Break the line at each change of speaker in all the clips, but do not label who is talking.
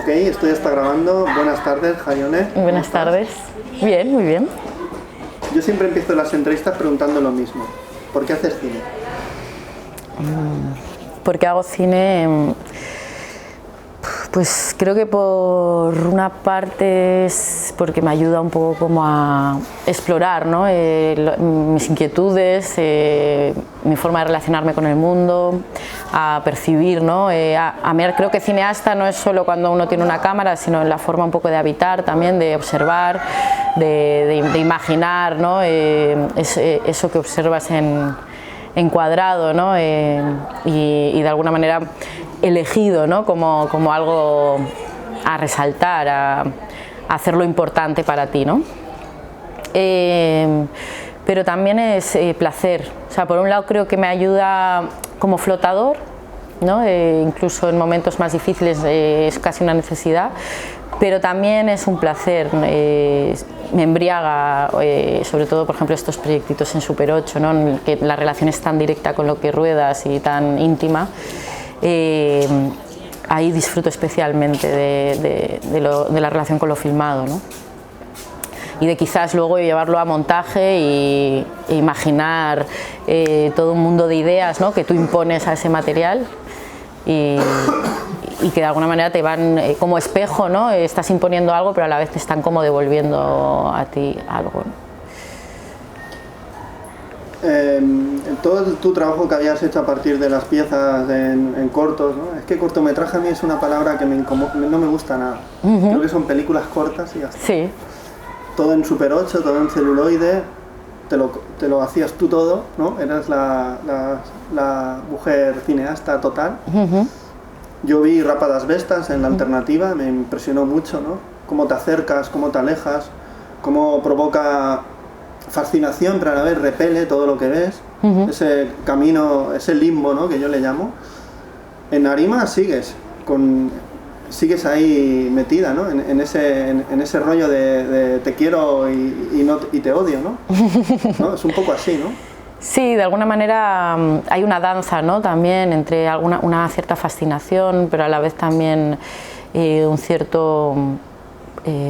Ok, esto ya está grabando. Buenas tardes, Jaione.
Buenas tardes. Bien, muy bien.
Yo siempre empiezo las entrevistas preguntando lo mismo. ¿Por qué haces cine?
¿Por qué hago cine? Pues creo que por una parte es porque me ayuda un poco como a explorar, ¿no? Mis inquietudes, mi forma de relacionarme con el mundo, a percibir, ¿no? A mí creo que cineasta no es solo cuando uno tiene una cámara, sino en la forma un poco de habitar también, de observar, de imaginar, ¿no? Eso que observas encuadrado, ¿no? Y de alguna manera elegido, ¿no? como algo a resaltar, a hacerlo importante para ti, ¿no? Pero también es placer. O sea, por un lado creo que me ayuda como flotador, ¿no? Incluso en momentos más difíciles es casi una necesidad, pero también es un placer. Me embriaga, sobre todo, por ejemplo, estos proyectitos en Super 8, ¿no? En el que la relación es tan directa con lo que ruedas y tan íntima. Ahí disfruto especialmente de la relación con lo filmado, ¿no? Y de quizás luego llevarlo a montaje e imaginar todo un mundo de ideas, ¿no? Que tú impones a ese material y que de alguna manera te van como espejo, ¿no? Estás imponiendo algo, pero a la vez te están como devolviendo a ti algo, ¿no?
Todo tu trabajo que habías hecho a partir de las piezas en cortos, ¿no? Es que cortometraje a mí es una palabra que no me gusta nada. Creo que son películas cortas y ya está.
Sí.
Todo en Super 8, todo en celuloide, te lo hacías tú todo, ¿no? Eras la mujer cineasta total. Yo vi Rápadas Vestas en la alternativa, me impresionó mucho, ¿no? Cómo te acercas, cómo te alejas, cómo provoca fascinación, pero a la vez repele todo lo que ves, ese camino, ese limbo, ¿no? Que yo le llamo. En Arima sigues ahí metida, ¿no? En ese rollo de te quiero y te odio, ¿no? ¿No? Es un poco así, ¿no?
Sí, de alguna manera hay una danza, ¿no? También entre una cierta fascinación, pero a la vez también un cierto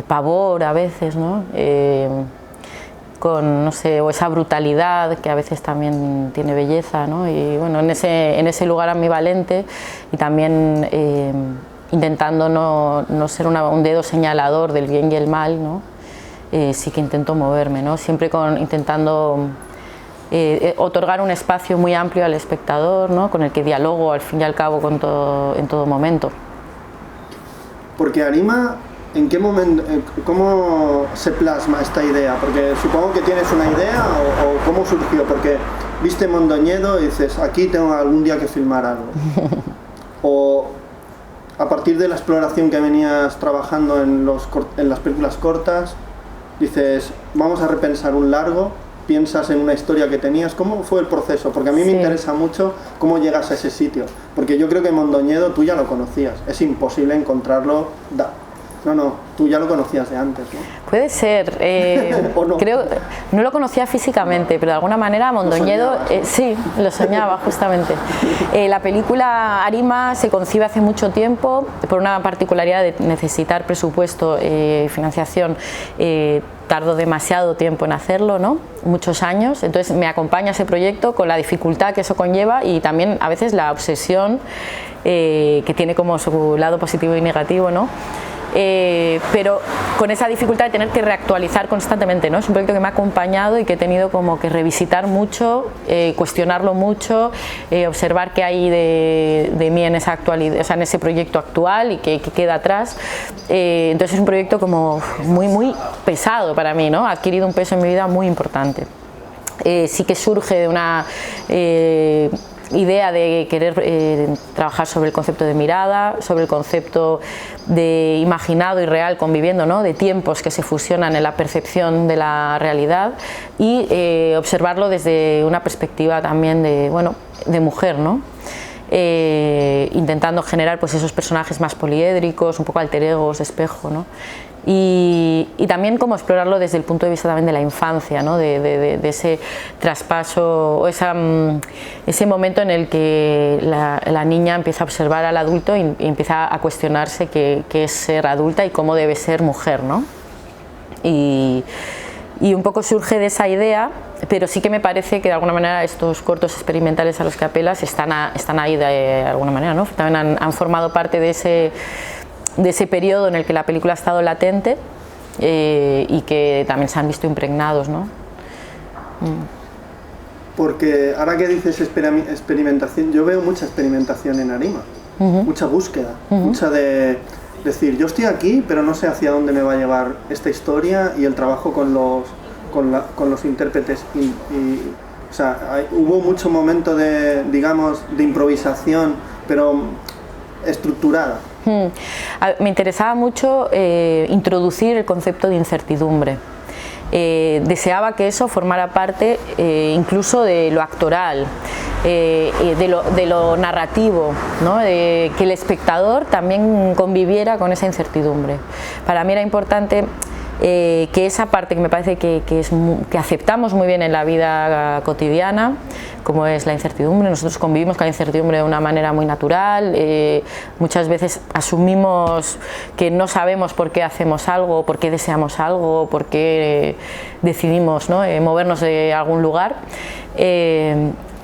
pavor a veces, ¿no? Con, no sé, o esa brutalidad que a veces también tiene belleza, ¿no? Y bueno, en ese lugar ambivalente y también intentando no ser un dedo señalador del bien y el mal, ¿no? Sí que intento moverme, ¿no? Siempre intentando otorgar un espacio muy amplio al espectador, ¿no? Con el que dialogo al fin y al cabo en todo momento.
Porque Arima, ¿en qué momento, cómo se plasma esta idea? Porque supongo que tienes una idea o cómo surgió, porque viste Mondoñedo y dices, aquí tengo algún día que filmar algo. O a partir de la exploración que venías trabajando en las películas cortas, dices, vamos a repensar un largo, piensas en una historia que tenías. ¿Cómo fue el proceso? Porque a mí me interesa mucho cómo llegas a ese sitio, porque yo creo que Mondoñedo tú ya lo conocías, es imposible encontrarlo. No, tú ya lo conocías de antes, ¿no?
Puede ser.
¿O no?
Creo, no lo conocía físicamente, pero de alguna manera Mondoñedo, sí, lo soñaba justamente. La película Arima se concibe hace mucho tiempo por una particularidad de necesitar presupuesto y financiación. Tardó demasiado tiempo en hacerlo, ¿no? Muchos años, entonces me acompaña ese proyecto con la dificultad que eso conlleva y también a veces la obsesión que tiene como su lado positivo y negativo, ¿no? Pero con esa dificultad de tener que reactualizar constantemente, ¿no? Es un proyecto que me ha acompañado y que he tenido como que revisitar mucho, cuestionarlo mucho, observar qué hay de mí en esa actualidad, o sea, en ese proyecto actual y qué queda atrás. Entonces es un proyecto como muy pesado para mí, ¿no? Ha adquirido un peso en mi vida muy importante. Sí que surge de una idea de querer trabajar sobre el concepto de mirada, sobre el concepto de imaginado y real conviviendo, ¿no? De tiempos que se fusionan en la percepción de la realidad y observarlo desde una perspectiva también de mujer, ¿no? intentando generar pues esos personajes más poliédricos, un poco alter egos, espejo, ¿no? Y también como explorarlo desde el punto de vista también de la infancia, ¿no? de ese traspaso, o ese momento en el que la niña empieza a observar al adulto y empieza a cuestionarse qué es ser adulta y cómo debe ser mujer, ¿no? Y un poco surge de esa idea, pero sí que me parece que de alguna manera estos cortos experimentales a los que apelas están ahí de alguna manera, ¿no? También han formado parte de ese periodo en el que la película ha estado latente y que también se han visto impregnados, ¿no?
Porque ahora que dices experimentación, yo veo mucha experimentación en Arima, mucha búsqueda, mucha de decir, yo estoy aquí, pero no sé hacia dónde me va a llevar esta historia, y el trabajo con los intérpretes. O sea, hubo mucho momento de improvisación, pero estructurada.
Me interesaba mucho introducir el concepto de incertidumbre. Deseaba que eso formara parte incluso de lo actoral, de lo narrativo, ¿no? Que el espectador también conviviera con esa incertidumbre. Para mí era importante que esa parte que me parece que aceptamos muy bien en la vida cotidiana, como es la incertidumbre. Nosotros convivimos con la incertidumbre de una manera muy natural, muchas veces asumimos que no sabemos por qué hacemos algo, por qué deseamos algo, por qué decidimos, ¿no? Movernos de algún lugar.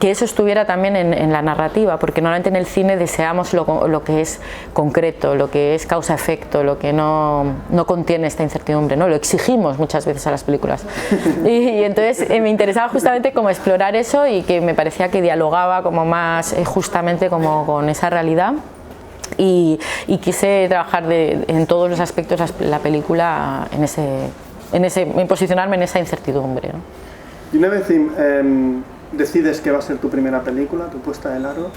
Que eso estuviera también en la narrativa, porque normalmente en el cine deseamos lo que es concreto, lo que es causa-efecto, lo que no contiene esta incertidumbre, ¿no? Lo exigimos muchas veces a las películas. Y entonces me interesaba justamente como explorar eso, y que me parecía que dialogaba como más justamente como con esa realidad. Y quise trabajar en todos los aspectos la película en posicionarme en esa incertidumbre, ¿no?
Y una vez decides que va a ser tu primera película, tu puesta de largo,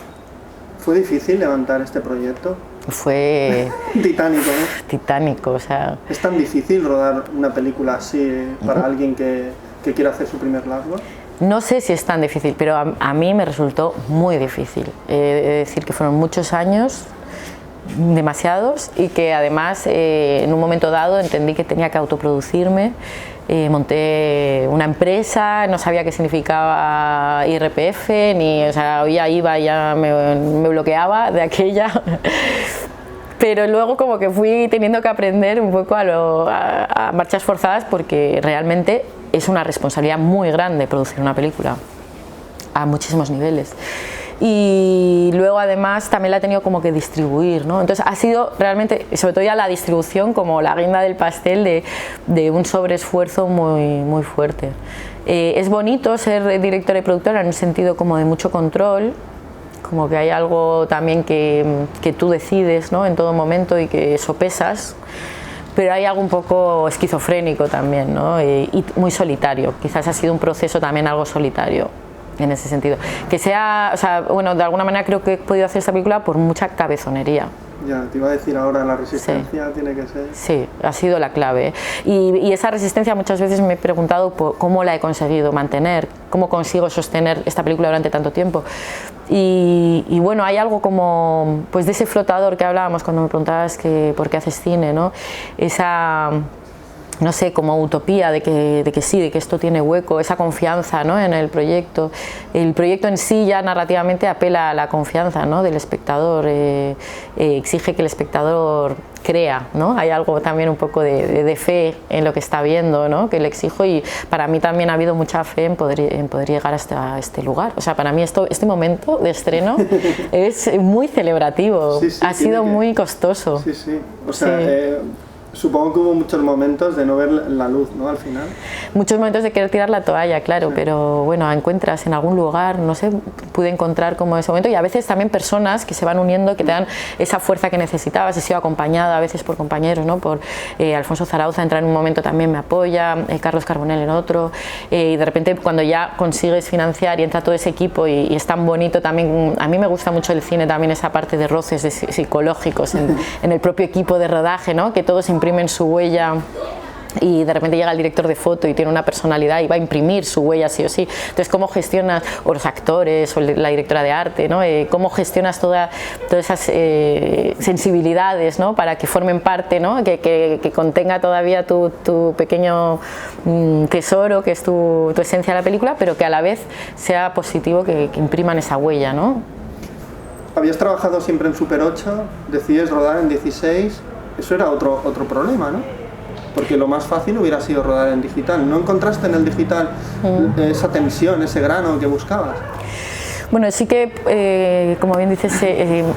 ¿fue difícil levantar este proyecto?
Fue
titánico, ¿no?
Titánico, o sea...
¿Es tan difícil rodar una película así para alguien que quiera hacer su primer largo?
No sé si es tan difícil, pero a mí me resultó muy difícil. He de decir que fueron muchos años, demasiados, y que además en un momento dado entendí que tenía que autoproducirme. Monté una empresa, no sabía qué significaba IRPF, o sea, ya iba, ya me bloqueaba de aquella. Pero luego como que fui teniendo que aprender un poco a marchas forzadas, porque realmente es una responsabilidad muy grande producir una película a muchísimos niveles. Y luego además también la he tenido como que distribuir, ¿no? Entonces ha sido realmente, sobre todo ya la distribución, como la guinda del pastel de un sobreesfuerzo muy fuerte. Es bonito ser directora y productora en un sentido como de mucho control, como que hay algo también que tú decides, ¿no? En todo momento, y que sopesas, pero hay algo un poco esquizofrénico también, ¿no? Y muy solitario. Quizás ha sido un proceso también algo solitario en ese sentido. Que sea, o sea, bueno, de alguna manera creo que he podido hacer esta película por mucha cabezonería.
Ya, te iba a decir ahora, la resistencia tiene que ser...
Sí, ha sido la clave. Y esa resistencia muchas veces me he preguntado cómo la he conseguido mantener, cómo consigo sostener esta película durante tanto tiempo. Y bueno, hay algo como, pues de ese flotador que hablábamos cuando me preguntabas por qué haces cine, ¿no? Esa... no sé, como utopía de que sí, de que esto tiene hueco, esa confianza, ¿no? En el proyecto. El proyecto en sí ya narrativamente apela a la confianza, ¿no? Del espectador, exige que el espectador crea, ¿no? Hay algo también un poco de fe en lo que está viendo, ¿no? Que le exijo, y para mí también ha habido mucha fe en poder llegar hasta este lugar. O sea, para mí este momento de estreno es muy celebrativo,
sí,
ha sido muy costoso.
Sí, sí, o sea... Sí. Supongo que hubo muchos momentos de no ver la luz, ¿no? Al final. Muchos
momentos de querer tirar la toalla, claro, sí. Pero bueno, encuentras en algún lugar, no sé, pude encontrar como ese momento, y a veces también personas que se van uniendo, que te dan esa fuerza que necesitabas. He sido acompañada a veces por compañeros, ¿no? Por Alfonso Zarauza, entra en un momento también me apoya, Carlos Carbonell en otro, y de repente cuando ya consigues financiar y entra todo ese equipo, y es tan bonito también. A mí me gusta mucho el cine también, esa parte de roces psicológicos en el propio equipo de rodaje, ¿no? Que todos imprimen su huella y de repente llega el director de foto y tiene una personalidad y va a imprimir su huella sí o sí. Entonces, ¿cómo gestionas, o los actores, o la directora de arte, ¿no? ¿Cómo gestionas todas esas sensibilidades, ¿no? Para que formen parte, ¿no? que contenga todavía tu pequeño tesoro, que es tu esencia de la película, pero que a la vez sea positivo, que impriman esa huella, ¿no?
Habías trabajado siempre en Super 8, decides rodar en 16, eso era otro problema, ¿no? Porque lo más fácil hubiera sido rodar en digital. ¿No encontraste en el digital esa tensión, ese grano que buscabas?
Bueno, sí que, como bien dices,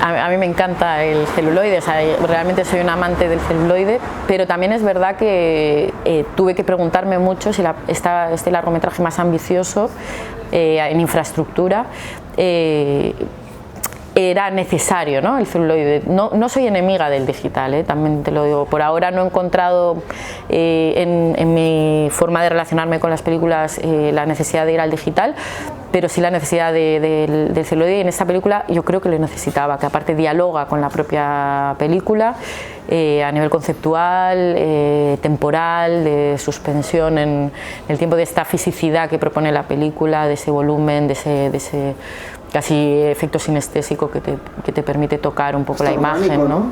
a mí me encanta el celuloide, o sea, realmente soy un amante del celuloide, pero también es verdad que tuve que preguntarme mucho si este largometraje más ambicioso en infraestructura era necesario, ¿no? El celuloide. No soy enemiga del digital, también te lo digo. Por ahora no he encontrado en mi forma de relacionarme con las películas la necesidad de ir al digital, pero sí la necesidad del celuloide. Y en esta película yo creo que lo necesitaba, que aparte dialoga con la propia película a nivel conceptual, temporal, de suspensión en el tiempo, de esta fisicidad que propone la película, de ese volumen, de ese casi efecto sinestésico que te permite tocar un poco la imagen,
orgánico,
¿no?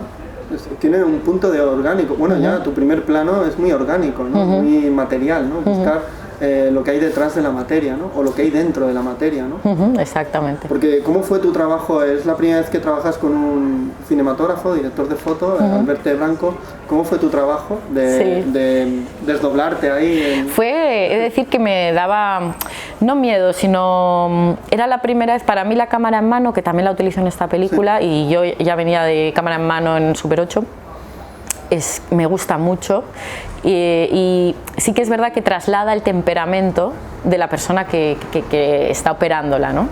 Tiene un punto de orgánico. Bueno, ya tu primer plano es muy orgánico, ¿no? Muy material, ¿no? Buscar lo que hay detrás de la materia, ¿no? O lo que hay dentro de la materia, ¿no?
Exactamente.
Porque ¿cómo fue tu trabajo? Es la primera vez que trabajas con un cinematógrafo, director de foto, Alberte Branco. ¿Cómo fue tu trabajo de desdoblarte ahí?
He de decir que me daba, no miedo, sino era la primera vez para mí la cámara en mano, que también la utilizo en esta película, y yo ya venía de cámara en mano en Super 8. Me gusta mucho y sí que es verdad que traslada el temperamento de la persona que está operándola, ¿no?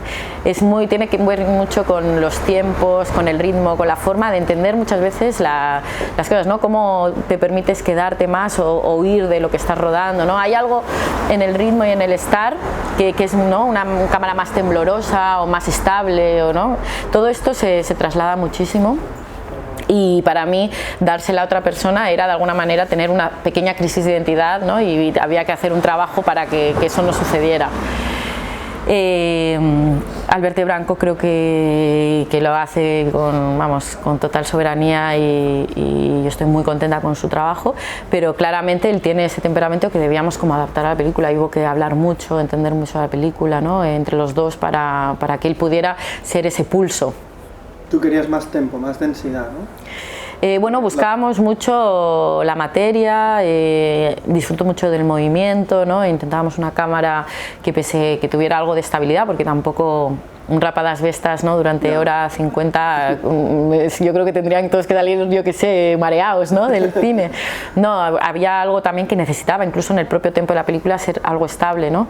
Tiene que ver mucho con los tiempos, con el ritmo, con la forma de entender muchas veces las cosas, ¿no? Cómo te permites quedarte más o huir de lo que estás rodando, ¿no? Hay algo en el ritmo y en el estar que es, ¿no? una cámara más temblorosa o más estable, ¿no? Todo esto se traslada muchísimo. Y para mí dársela a otra persona era de alguna manera tener una pequeña crisis de identidad, ¿no? Y había que hacer un trabajo para que eso no sucediera. Alberte Branco creo que lo hace con total soberanía y yo estoy muy contenta con su trabajo, pero claramente él tiene ese temperamento que debíamos como adaptar a la película. Hubo que hablar mucho, entender mucho la película, ¿no? Entre los dos para que él pudiera ser ese pulso.
Tú querías más tempo, más densidad, ¿no?
Bueno, buscábamos mucho la materia, disfruto mucho del movimiento, ¿no? Intentábamos una cámara que tuviera algo de estabilidad, porque tampoco un Rápadas Vestas, ¿no? Durante hora 50, yo creo que tendrían todos que salir, yo qué sé, mareados, ¿no? Del cine. No, había algo también que necesitaba, incluso en el propio tiempo de la película, ser algo estable, ¿no?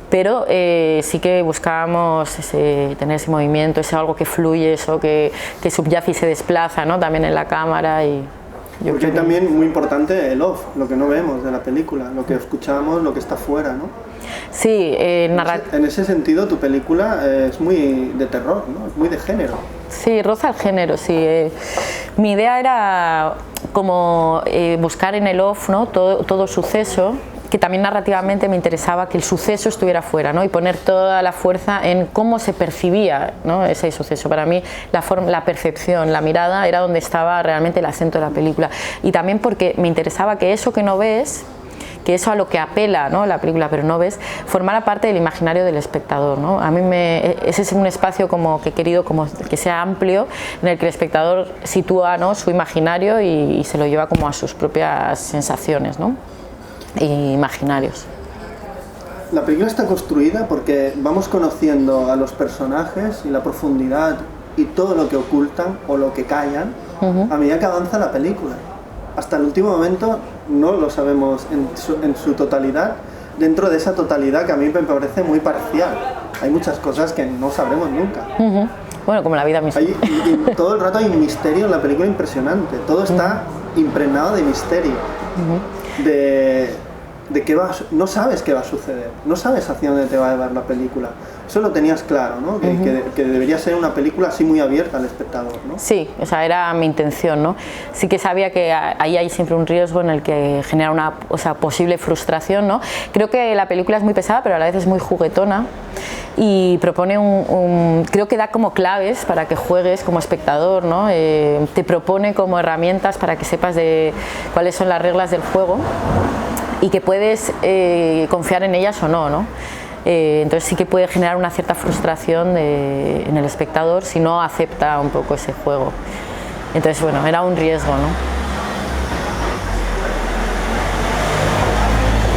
Pero sí que buscábamos tener ese movimiento, algo que fluye, eso que subyace y se desplaza, ¿no? También en la cámara.
Porque hay también muy importante el off, lo que no vemos de la película, lo que escuchamos, lo que está fuera, ¿no?
Sí,
en ese sentido tu película es muy de terror, ¿no? Es muy de género.
Sí, roza el género, sí. Mi idea era como buscar en el off, ¿no? todo suceso, que también narrativamente me interesaba que el suceso estuviera fuera, ¿no? Y poner toda la fuerza en cómo se percibía, ¿no? Ese suceso. Para mí la percepción, la mirada era donde estaba realmente el acento de la película, y también porque me interesaba que eso que no ves, que eso a lo que apela, ¿no? La película pero no ves, formara parte del imaginario del espectador, ¿no? A mí ese es un espacio como que he querido como que sea amplio, en el que el espectador sitúa, ¿no? Su imaginario y se lo lleva como a sus propias sensaciones, ¿no? Imaginarios.
La película está construida porque vamos conociendo a los personajes y la profundidad y todo lo que ocultan o lo que callan a medida que avanza la película. Hasta el último momento no lo sabemos en su totalidad, dentro de esa totalidad que a mí me parece muy parcial. Hay muchas cosas que no sabremos nunca.
Bueno, como la vida misma.
Y todo el rato hay un misterio en la película impresionante. Todo está impregnado de misterio. De que no sabes qué va a suceder, no sabes hacia dónde te va a llevar la película. Eso lo tenías claro, ¿no? Que debería ser una película así muy abierta al espectador, ¿no?
Sí, o sea, era mi intención, ¿no? Sí que sabía que ahí hay siempre un riesgo en el que genera una posible frustración, ¿no? Creo que la película es muy pesada, pero a la vez es muy juguetona y propone creo que da como claves para que juegues como espectador, ¿no? Te propone como herramientas para que sepas de cuáles son las reglas del juego y que puedes confiar en ellas o no, ¿no? Entonces sí que puede generar una cierta frustración en el espectador si no acepta un poco ese juego. Entonces, bueno, era un riesgo, ¿no?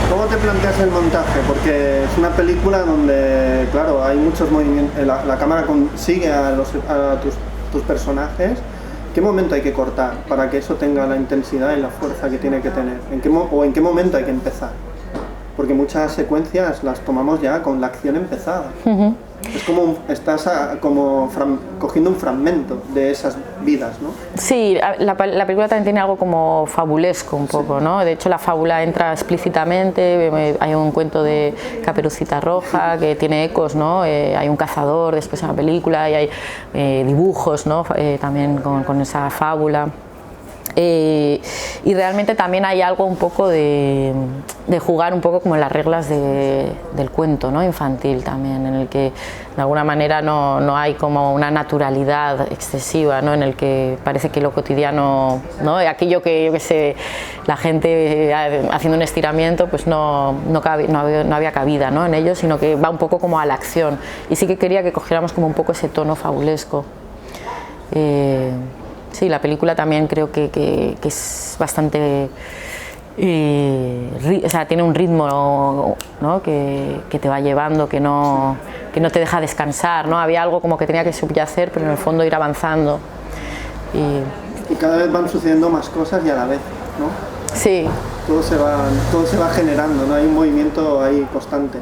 ¿Cómo te planteas el montaje? Porque es una película donde, claro, hay muchos movimientos, la cámara sigue a tus personajes. ¿Qué momento hay que cortar para que eso tenga la intensidad y la fuerza que tiene que tener? ¿En qué momento hay que empezar? Porque muchas secuencias las tomamos ya con la acción empezada. Es como estás cogiendo un fragmento de esas vidas, ¿no?
Sí, la película también tiene algo como fabulesco un poco, ¿no? De hecho la fábula entra explícitamente, hay un cuento de Caperucita Roja que tiene ecos, ¿no? Hay un cazador después en la película y hay dibujos, ¿no? También con esa fábula. Y realmente también hay algo un poco de jugar un poco como en las reglas del cuento, ¿no? Infantil también, en el que de alguna manera no hay como una naturalidad excesiva, ¿no? En el que parece que lo cotidiano, ¿no? Aquello que yo que sé, la gente haciendo un estiramiento pues no había cabida, ¿no? En ello, sino que va un poco como a la acción, y sí que quería que cogiéramos como un poco ese tono fabulesco. Sí, la película también creo que es bastante... o sea, tiene un ritmo, ¿no? que te va llevando, que no te deja descansar, ¿no? Había algo como que tenía que subyacer, pero en el fondo ir avanzando.
Y cada vez van sucediendo más cosas y a la vez, ¿no?
Sí.
Todo se va generando, ¿no? Hay un movimiento ahí constante.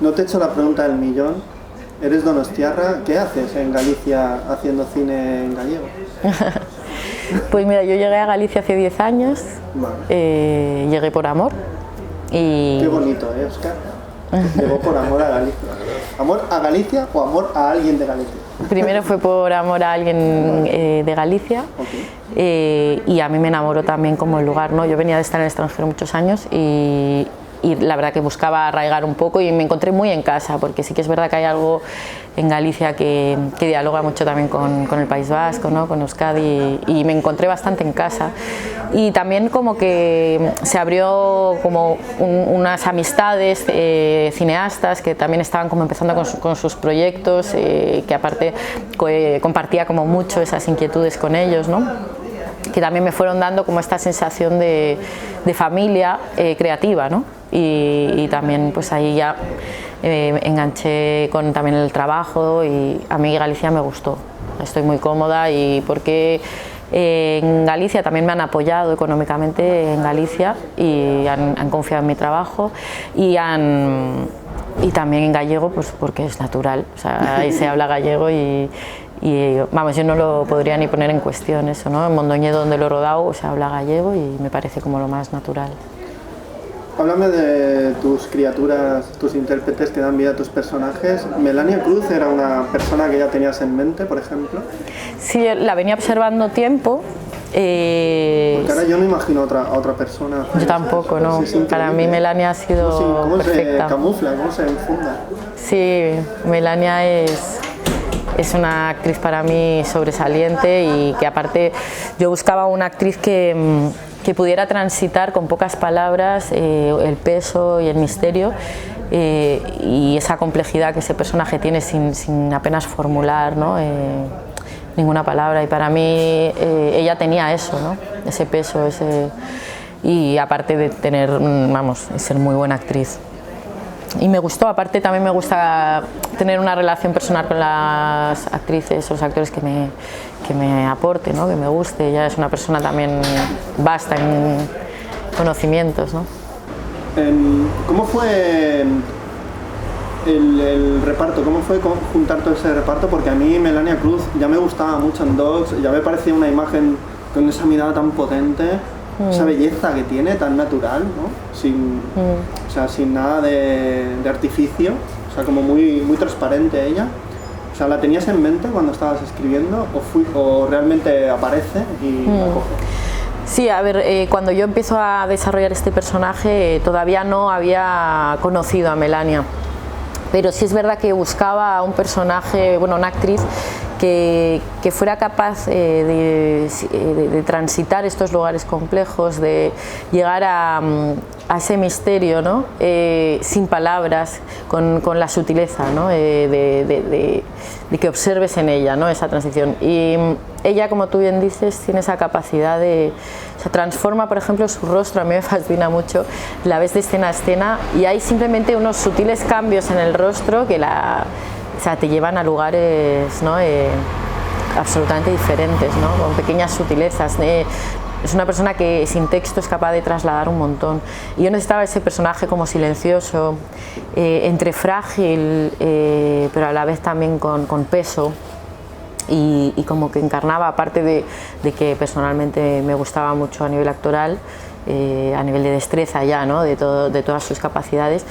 No te he hecho la pregunta del millón. Eres donostiarra, ¿qué haces en Galicia haciendo cine en gallego?
Pues mira, yo llegué a Galicia hace 10 años, vale. Llegué por amor y...
Qué bonito, Óscar? Llegó por amor a Galicia. ¿Amor a Galicia o amor a alguien de Galicia?
Primero fue por amor a alguien de Galicia, okay. Y a mí me enamoró también como el lugar, ¿no? Yo venía de estar en el extranjero muchos años y la verdad que buscaba arraigar un poco y me encontré muy en casa, porque sí que es verdad que hay algo en Galicia que dialoga mucho también con el País Vasco, ¿no? Con Euskadi, y me encontré bastante en casa. Y también como que se abrió como unas amistades, cineastas que también estaban como empezando con sus proyectos, que aparte compartía como mucho esas inquietudes con ellos, ¿no? Que también me fueron dando como esta sensación de familia creativa, ¿no? Y también pues ahí ya enganché con también el trabajo, y a mí Galicia me gustó, estoy muy cómoda, y porque en Galicia también me han apoyado económicamente en Galicia y han confiado en mi trabajo, y también en gallego pues porque es natural, o sea, ahí se habla gallego y vamos, yo no lo podría ni poner en cuestión eso, ¿no? En Mondoñedo, donde lo he rodado, se habla gallego y me parece como lo más natural.
Háblame de tus criaturas, tus intérpretes que dan vida a tus personajes. ¿Melania Cruz era una persona que ya tenías en mente, por ejemplo?
Sí, la venía observando tiempo.
Porque ahora yo no imagino a otra persona.
Yo tampoco, ¿no? Para mí Melania ha sido
¿Cómo
perfecta.
Se camufla? ¿Cómo se enfunda?
Sí, Melania es una actriz para mí sobresaliente, y que aparte yo buscaba una actriz que pudiera transitar con pocas palabras el peso y el misterio y esa complejidad que ese personaje tiene sin apenas formular, ¿no? Ninguna palabra, y para mí ella tenía eso, ¿no? Ese peso, y aparte de tener, vamos, ser muy buena actriz. Y me gustó, aparte también me gusta tener una relación personal con las actrices o los actores que me aporte, ¿no? Que me guste. Ella es una persona también vasta en conocimientos, ¿no?
¿Cómo fue el reparto? ¿Cómo fue juntar todo ese reparto? Porque a mí Melania Cruz ya me gustaba mucho en Dogs, ya me parecía una imagen con esa mirada tan potente, esa belleza que tiene, tan natural, ¿no? O sea, sin nada de artificio. O sea, como muy, muy transparente ella. O sea, ¿la tenías en mente cuando estabas escribiendo o realmente aparece y la coges?
Sí, a ver, cuando yo empiezo a desarrollar este personaje todavía no había conocido a Melania, pero sí es verdad que buscaba un personaje, bueno, una actriz que fuera capaz de transitar estos lugares complejos, de llegar a ese misterio, ¿no? Sin palabras, con la sutileza, ¿no? de que observes en ella, ¿no? Esa transición. Y ella, como tú bien dices, tiene esa capacidad de... O sea, transforma, por ejemplo, su rostro, a mí me fascina mucho, la ves de escena a escena y hay simplemente unos sutiles cambios en el rostro que o sea, te llevan a lugares, ¿no? Absolutamente diferentes, ¿no? Con pequeñas sutilezas. Es una persona que sin texto es capaz de trasladar un montón. Y yo necesitaba ese personaje como silencioso, entre frágil, pero a la vez también con peso. Y como que encarnaba, aparte de que personalmente me gustaba mucho a nivel actoral, a nivel de destreza ya, ¿no? de todas sus capacidades,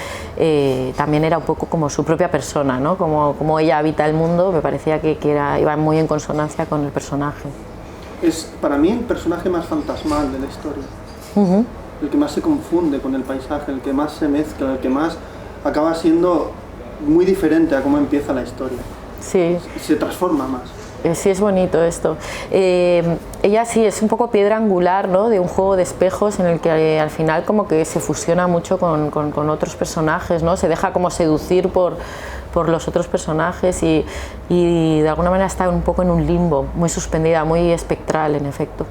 también era un poco como su propia persona, ¿no? Como ella habita el mundo, me parecía que iba muy en consonancia con el personaje.
Es para mí el personaje más fantasmal de la historia, el que más se confunde con el paisaje, el que más se mezcla, el que más acaba siendo muy diferente a cómo empieza la historia.
Sí.
Se transforma más.
Sí, es bonito esto. Ella sí es un poco piedra angular, ¿no? De un juego de espejos en el que al final como que se fusiona mucho con otros personajes, ¿no? Se deja como seducir por los otros personajes y de alguna manera está un poco en un limbo, muy suspendida, muy espectral en efecto.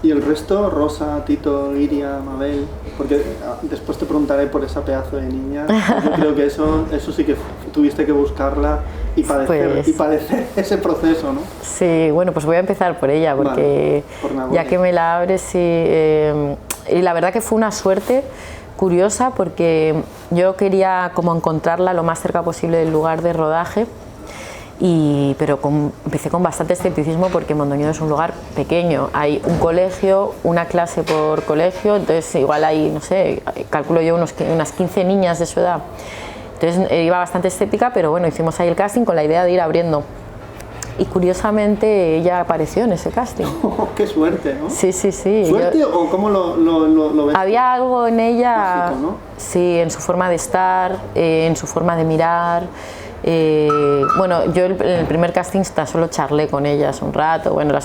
¿Y el resto? Rosa, Tito, Iria, Mabel, porque después te preguntaré por esa pedazo de niña. Yo creo que eso sí que tuviste que buscarla y padecer ese proceso, ¿no?
Sí, bueno, pues voy a empezar por ella, porque vale, ya que me la abres, sí, y la verdad que fue una suerte curiosa, porque yo quería como encontrarla lo más cerca posible del lugar de rodaje, pero empecé con bastante escepticismo porque Mondoñedo es un lugar pequeño, hay un colegio, una clase por colegio, entonces igual hay, no sé, calculo yo unas 15 niñas de su edad, entonces iba bastante escéptica, pero bueno, hicimos ahí el casting con la idea de ir abriendo. Y curiosamente ella apareció en ese casting.
Oh, ¡qué suerte!, ¿no?
Sí, sí, sí.
¿Suerte o cómo lo ves?
Había algo en ella,
mágico, ¿no?
Sí, en su forma de estar, en su forma de mirar. Bueno, yo en el primer casting solo charlé con ellas un rato, bueno,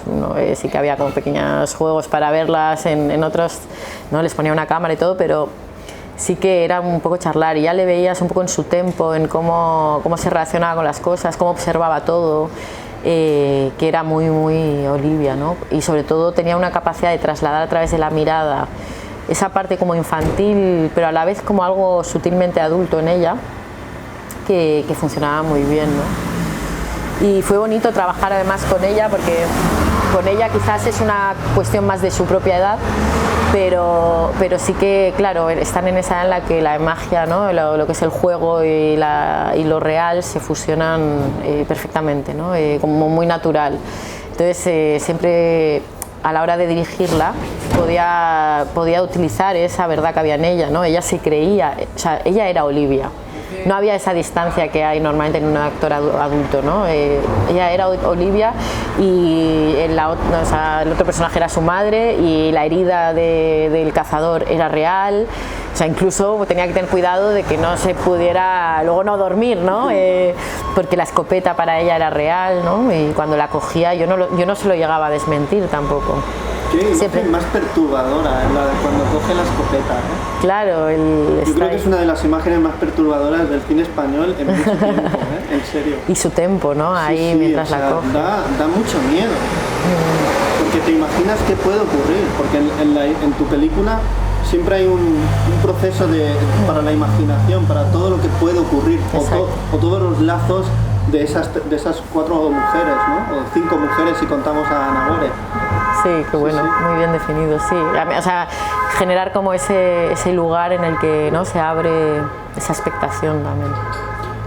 sí que había como pequeños juegos para verlas, en otros no les ponía una cámara y todo, pero sí que era un poco charlar y ya le veías un poco en su tempo, en cómo se relacionaba con las cosas, cómo observaba todo. Que era muy Olivia, ¿no? Y sobre todo tenía una capacidad de trasladar a través de la mirada esa parte como infantil, pero a la vez como algo sutilmente adulto en ella, que funcionaba muy bien, ¿no? Y fue bonito trabajar además con ella, porque con ella quizás es una cuestión más de su propia edad, pero sí que, claro, están en esa edad en la que la magia, ¿no? lo que es el juego y lo real se fusionan perfectamente, ¿no? Como muy natural. Entonces siempre a la hora de dirigirla podía utilizar esa verdad que había en ella, ¿no? Ella se creía, o sea, ella era Olivia. No había esa distancia que hay normalmente en un actor adulto, ¿no? Ella era Olivia y el otro personaje era su madre y la herida del cazador era real. O sea, incluso tenía que tener cuidado de que no se pudiera luego no dormir, ¿no? Porque la escopeta para ella era real, ¿no? Y cuando la cogía yo no se lo llegaba a desmentir tampoco.
Qué imagen más perturbadora, la de cuando coge la escopeta, ¿eh?
Claro,
yo creo que es una de las imágenes más perturbadoras del cine español en mucho tiempo, ¿eh? En serio.
Y su tempo, ¿no? Ahí
sí,
mientras la coge.
Da mucho miedo, porque te imaginas qué puede ocurrir, porque en tu película siempre hay un proceso para la imaginación, para todo lo que puede ocurrir, o todos los lazos de esas 4 mujeres, ¿no? O 5 mujeres si contamos a Nagore.
Sí, qué bueno, sí. Muy bien definido, sí. O sea, generar como ese lugar en el que, ¿no? Se abre esa expectación también.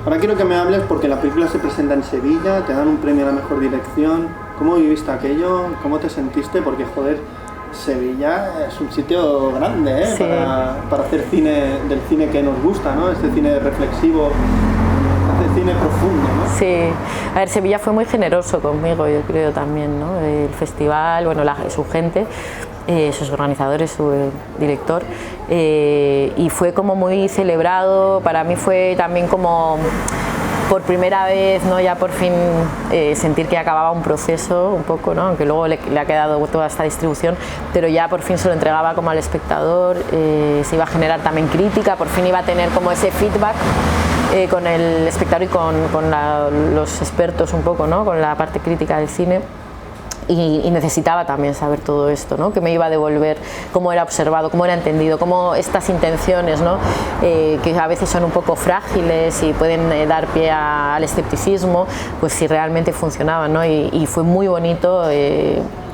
Ahora quiero que me hables, porque la película se presenta en Sevilla, te dan un premio a la mejor dirección. ¿Cómo viviste aquello? ¿Cómo te sentiste? Porque, joder, Sevilla es un sitio grande, ¿eh?
Sí.
Para hacer cine, del cine que nos gusta, ¿no? Este cine reflexivo, este cine profundo, ¿no?
Sí, a ver, Sevilla fue muy generoso conmigo, yo creo también, ¿no? El festival, bueno, su gente, sus organizadores, su director, y fue como muy celebrado. Para mí fue también como por primera vez, ¿no? Ya por fin sentir que acababa un proceso un poco, ¿no? Aunque luego le ha quedado toda esta distribución, pero ya por fin se lo entregaba como al espectador, se iba a generar también crítica, por fin iba a tener como ese feedback con el espectador y con los expertos un poco, ¿no? Con la parte crítica del cine. Y necesitaba también saber todo esto, ¿no? Que me iba a devolver cómo era observado, cómo era entendido, cómo estas intenciones, ¿no? Que a veces son un poco frágiles y pueden dar pie al escepticismo, pues si realmente funcionaban, ¿no? Y fue muy bonito,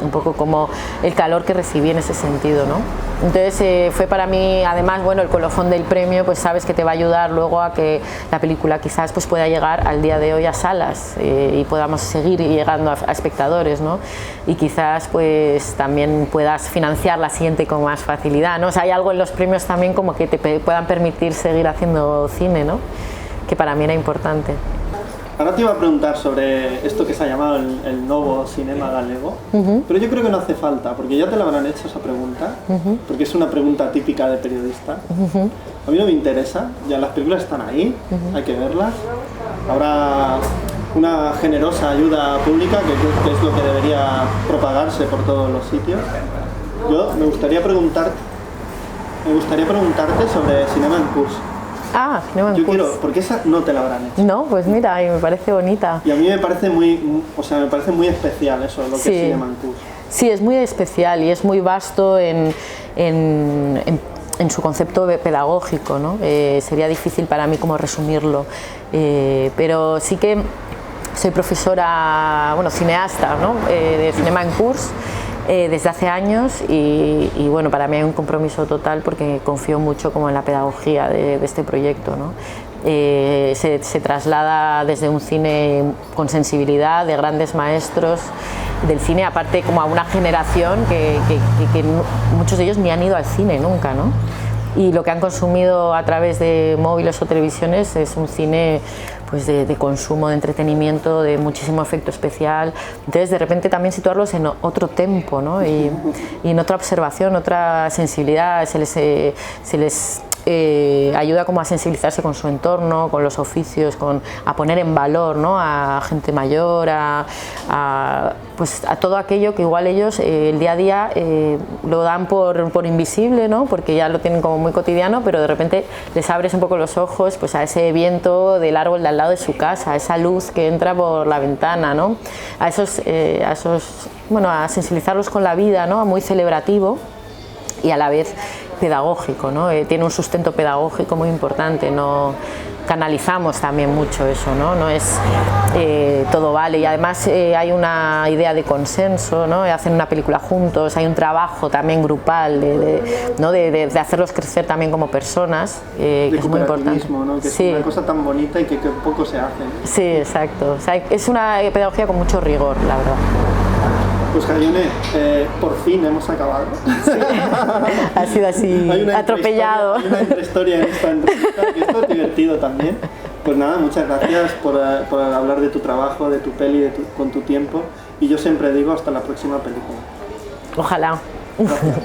un poco como el calor que recibí en ese sentido, ¿no? Entonces fue para mí, además, bueno, el colofón del premio, pues sabes que te va a ayudar luego a que la película quizás pues pueda llegar al día de hoy a salas y podamos seguir llegando a espectadores, ¿no? Y quizás pues también puedas financiar la siguiente con más facilidad, ¿no? O sea, hay algo en los premios también como que te puedan permitir seguir haciendo cine, ¿no? Que para mí era importante.
Ahora te iba a preguntar sobre esto que se ha llamado el nuevo cinema galego, pero yo creo que no hace falta, porque ya te la habrán hecho esa pregunta, porque es una pregunta típica de periodista. A mí no me interesa, ya las películas están ahí, hay que verlas. Habrá una generosa ayuda pública, que es lo que debería propagarse por todos los sitios. Yo me gustaría preguntarte sobre Cinema en Curso.
Ah, Cinema en Curso.
Quiero, porque esa no te la habrán hecho.
No, pues mira, y me parece bonita.
Y a mí me parece muy especial eso, lo que es Cinema en Curso.
Sí, es muy especial y es muy vasto en su concepto pedagógico, ¿no? Sería difícil para mí como resumirlo, pero sí que soy profesora, bueno, cineasta, ¿no? De Cinema en Curso desde hace años y bueno, para mí hay un compromiso total porque confío mucho como en la pedagogía de este proyecto, ¿no? Se traslada desde un cine con sensibilidad, de grandes maestros del cine, aparte como a una generación que muchos de ellos ni han ido al cine nunca, ¿no? Y lo que han consumido a través de móviles o televisiones es un cine pues de consumo, de entretenimiento, de muchísimo efecto especial. Entonces de repente también situarlos en otro tempo, ¿no? y en otra observación, otra sensibilidad, se les ayuda como a sensibilizarse con su entorno, con los oficios, a poner en valor, ¿no? A gente mayor, pues a todo aquello que igual ellos el día a día lo dan por invisible, ¿no? Porque ya lo tienen como muy cotidiano, pero de repente les abres un poco los ojos pues a ese viento del árbol de al lado de su casa, a esa luz que entra por la ventana, ¿no? Bueno, a sensibilizarlos con la vida, ¿no? Muy celebrativo y a la vez pedagógico, ¿no? Tiene un sustento pedagógico muy importante, ¿no? Canalizamos también mucho eso, ¿no? No es todo vale, y además hay una idea de consenso, ¿no? Hacen una película juntos, hay un trabajo también grupal de hacerlos crecer también como personas, que es muy importante,
¿no? Que es una cosa tan bonita y que poco se hace, ¿no?
Sí, exacto, o sea, es una pedagogía con mucho rigor, la verdad.
Pues Jaione, por fin hemos acabado.
Sí. Ha sido así atropellado.
Hay una intrahistoria en esta entrevista, que esto es divertido también. Pues nada, muchas gracias por hablar de tu trabajo, de tu peli, con tu tiempo. Y yo siempre digo hasta la próxima película.
Ojalá.
Gracias.